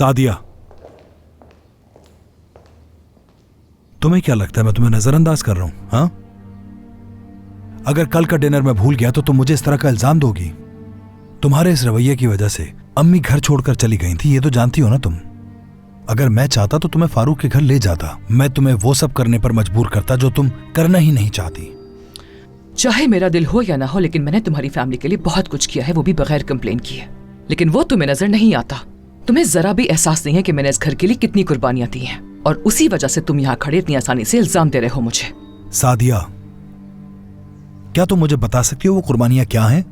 सादिया, तुम्हें क्या लगता है मैं तुम्हें नजरअंदाज कर रहा हूं? हाँ, अगर कल का डिनर मैं भूल गया तो तुम मुझे इस तरह का इल्जाम दोगी? तुम्हारे इस रवैये की वजह से अम्मी घर छोड़कर चली गई थी, ये तो जानती हो ना तुम। अगर मैं चाहता तो तुम्हें फारूक के घर ले जाता, मैं तुम्हें वो सब करने पर मजबूर करता जो तुम करना ही नहीं चाहती। चाहे मेरा दिल हो या ना हो, लेकिन मैंने तुम्हारी फैमिली के लिए बहुत कुछ किया है, वो भी बगैर कंप्लेन किए। लेकिन वो तुम्हें नजर नहीं आता। तुम्हें जरा भी एहसास नहीं है कि मैंने इस घर के लिए कितनी कुर्बानियां दी हैं, और उसी वजह से तुम यहाँ खड़े इतनी आसानी से इल्जाम दे रहे हो मुझे। सादिया, क्या तुम मुझे बता सकती हो वो कुर्बानियां क्या हैं?